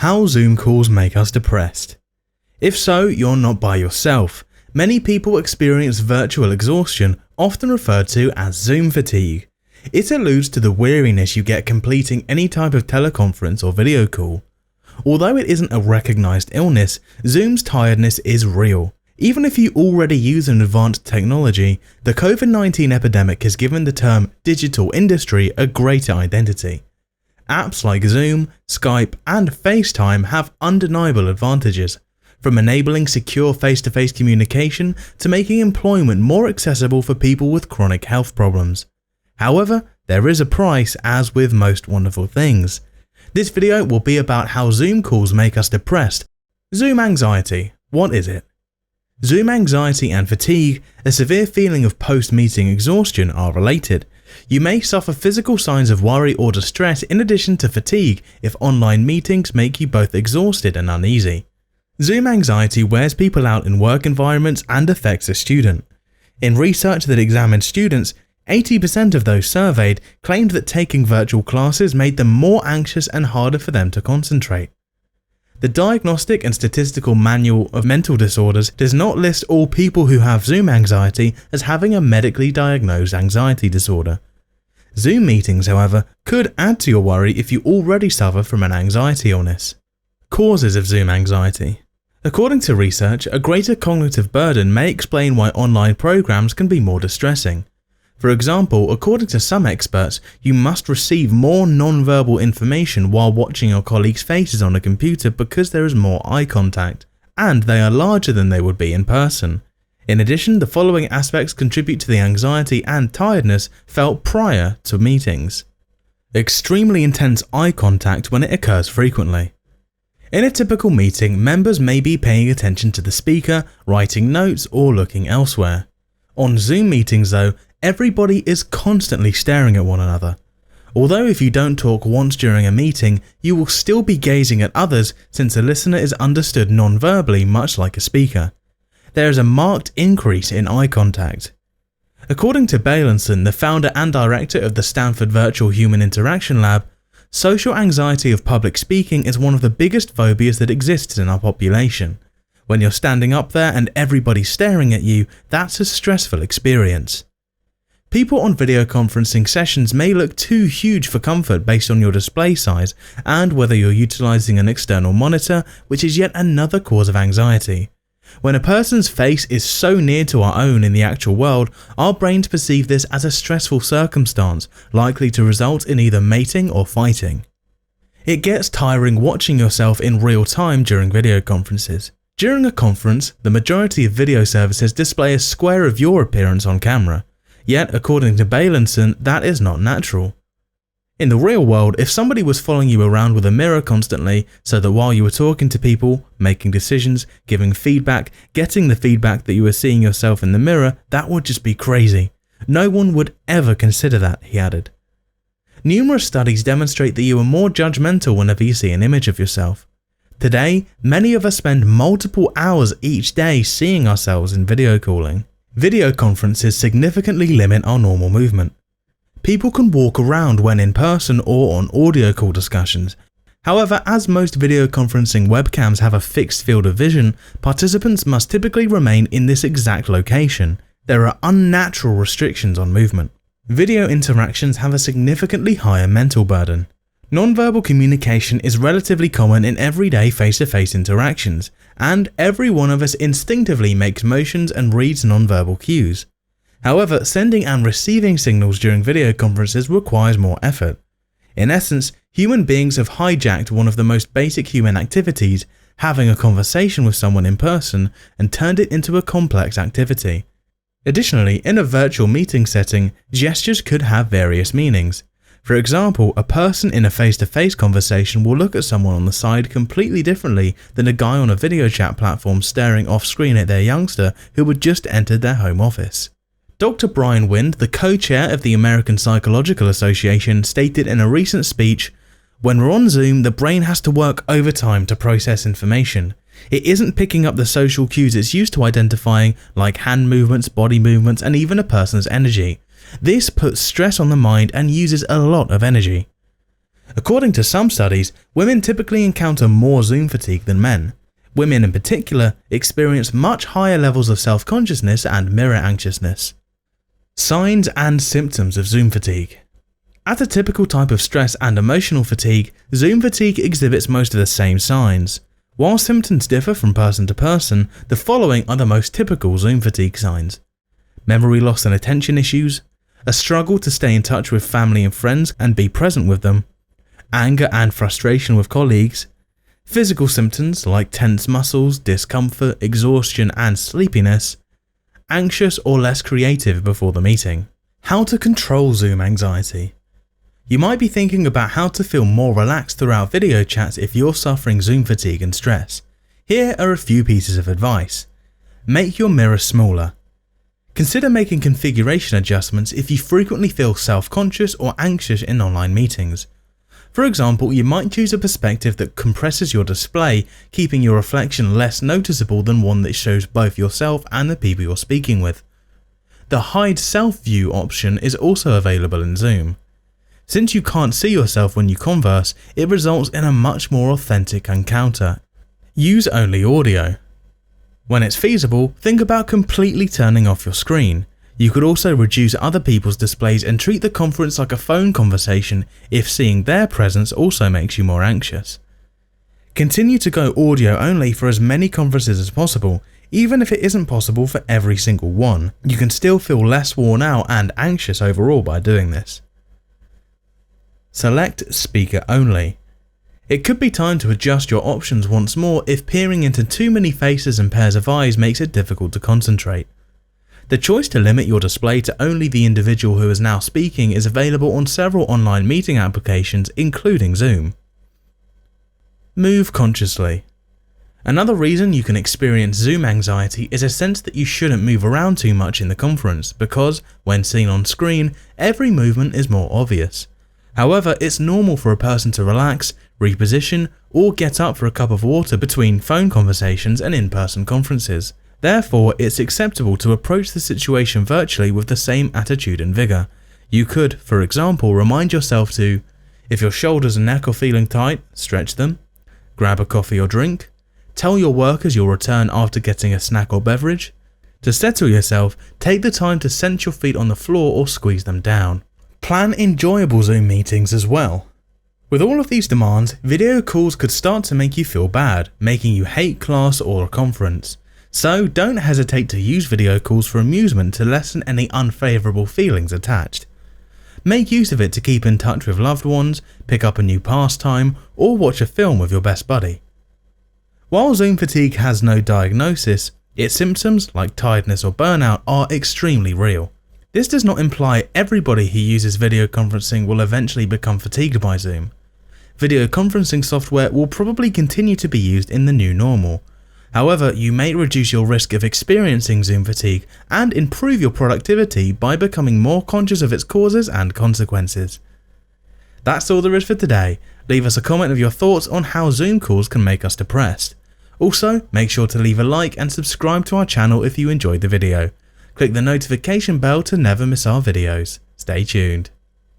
How Zoom calls make us depressed. If so, you're not by yourself. Many people experience virtual exhaustion, often referred to as Zoom fatigue. It alludes to the weariness you get completing any type of teleconference or video call. Although it isn't a recognized illness, Zoom's tiredness is real. Even if you already use an advanced technology, the COVID-19 epidemic has given the term digital industry a greater identity. Apps like Zoom, Skype, and FaceTime have undeniable advantages, from enabling secure face-to-face communication to making employment more accessible for people with chronic health problems. However, there is a price, as with most wonderful things. This video will be about how Zoom calls make us depressed. Zoom anxiety, what is it? Zoom anxiety and fatigue, a severe feeling of post-meeting exhaustion, are related. You may suffer physical signs of worry or distress in addition to fatigue if online meetings make you both exhausted and uneasy. Zoom anxiety wears people out in work environments and affects a student. In research that examined students, 80% of those surveyed claimed that taking virtual classes made them more anxious and harder for them to concentrate. The Diagnostic and Statistical Manual of Mental Disorders does not list all people who have Zoom anxiety as having a medically diagnosed anxiety disorder. Zoom meetings, however, could add to your worry if you already suffer from an anxiety illness. Causes of Zoom anxiety. According to research, a greater cognitive burden may explain why online programs can be more distressing. For example, according to some experts, you must receive more non-verbal information while watching your colleagues' faces on a computer because there is more eye contact, and they are larger than they would be in person. In addition, the following aspects contribute to the anxiety and tiredness felt prior to meetings. Extremely intense eye contact when it occurs frequently. In a typical meeting, members may be paying attention to the speaker, writing notes, or looking elsewhere. On Zoom meetings though, everybody is constantly staring at one another. Although if you don't talk once during a meeting, you will still be gazing at others since a listener is understood non-verbally much like a speaker. There is a marked increase in eye contact. According to Bailenson, the founder and director of the Stanford Virtual Human Interaction Lab, social anxiety of public speaking is one of the biggest phobias that exists in our population. When you're standing up there and everybody's staring at you, that's a stressful experience. People on video conferencing sessions may look too huge for comfort based on your display size and whether you're utilizing an external monitor, which is yet another cause of anxiety. When a person's face is so near to our own in the actual world, our brains perceive this as a stressful circumstance, likely to result in either mating or fighting. It gets tiring watching yourself in real time during video conferences. During a conference, the majority of video services display a square of your appearance on camera. Yet, according to Bailenson, that is not natural. In the real world, if somebody was following you around with a mirror constantly, so that while you were talking to people, making decisions, giving feedback, getting the feedback that you were seeing yourself in the mirror, that would just be crazy. No one would ever consider that, he added. Numerous studies demonstrate that you are more judgmental whenever you see an image of yourself. Today, many of us spend multiple hours each day seeing ourselves in video calling. Video conferences significantly limit our normal movement. People can walk around when in person or on audio call discussions. However, as most video conferencing webcams have a fixed field of vision, participants must typically remain in this exact location. There are unnatural restrictions on movement. Video interactions have a significantly higher mental burden. Nonverbal communication is relatively common in everyday face-to-face interactions, and every one of us instinctively makes motions and reads nonverbal cues. However, sending and receiving signals during video conferences requires more effort. In essence, human beings have hijacked one of the most basic human activities, having a conversation with someone in person, and turned it into a complex activity. Additionally, in a virtual meeting setting, gestures could have various meanings. For example, a person in a face-to-face conversation will look at someone on the side completely differently than a guy on a video chat platform staring off-screen at their youngster who had just entered their home office. Dr. Brian Wind, the co-chair of the American Psychological Association, stated in a recent speech, "When we're on Zoom, the brain has to work overtime to process information. It isn't picking up the social cues it's used to identifying, like hand movements, body movements, and even a person's energy. This puts stress on the mind and uses a lot of energy." According to some studies, women typically encounter more Zoom fatigue than men. Women in particular experience much higher levels of self-consciousness and mirror anxiousness. Signs and symptoms of Zoom fatigue. As a typical type of stress and emotional fatigue, Zoom fatigue exhibits most of the same signs. While symptoms differ from person to person, the following are the most typical Zoom fatigue signs: memory loss and attention issues, a struggle to stay in touch with family and friends and be present with them, anger and frustration with colleagues, physical symptoms like tense muscles, discomfort, exhaustion and sleepiness, anxious or less creative before the meeting. How to control Zoom anxiety. You might be thinking about how to feel more relaxed throughout video chats if you're suffering Zoom fatigue and stress. Here are a few pieces of advice. Make your mirror smaller. Consider making configuration adjustments if you frequently feel self-conscious or anxious in online meetings. For example, you might choose a perspective that compresses your display, keeping your reflection less noticeable than one that shows both yourself and the people you're speaking with. The Hide Self View option is also available in Zoom. Since you can't see yourself when you converse, it results in a much more authentic encounter. Use only audio. When it's feasible, think about completely turning off your screen. You could also reduce other people's displays and treat the conference like a phone conversation if seeing their presence also makes you more anxious. Continue to go audio only for as many conferences as possible. Even if it isn't possible for every single one, you can still feel less worn out and anxious overall by doing this. Select speaker only. It could be time to adjust your options once more if peering into too many faces and pairs of eyes makes it difficult to concentrate. The choice to limit your display to only the individual who is now speaking is available on several online meeting applications, including Zoom. Move consciously. Another reason you can experience Zoom anxiety is a sense that you shouldn't move around too much in the conference because, when seen on screen, every movement is more obvious. However, it's normal for a person to relax, reposition, or get up for a cup of water between phone conversations and in-person conferences. Therefore, it's acceptable to approach the situation virtually with the same attitude and vigour. You could, for example, remind yourself to, if your shoulders and neck are feeling tight, stretch them, grab a coffee or drink, tell your workers you'll return after getting a snack or beverage. To settle yourself, take the time to sense your feet on the floor or squeeze them down. Plan enjoyable Zoom meetings as well. With all of these demands, video calls could start to make you feel bad, making you hate class or a conference. So don't hesitate to use video calls for amusement to lessen any unfavourable feelings attached. Make use of it to keep in touch with loved ones, pick up a new pastime, or watch a film with your best buddy. While Zoom fatigue has no diagnosis, its symptoms like tiredness or burnout are extremely real. This does not imply everybody who uses video conferencing will eventually become fatigued by Zoom. Video conferencing software will probably continue to be used in the new normal. However, you may reduce your risk of experiencing Zoom fatigue and improve your productivity by becoming more conscious of its causes and consequences. That's all there is for today. Leave us a comment of your thoughts on how Zoom calls can make us depressed. Also, make sure to leave a like and subscribe to our channel if you enjoyed the video. Click the notification bell to never miss our videos. Stay tuned.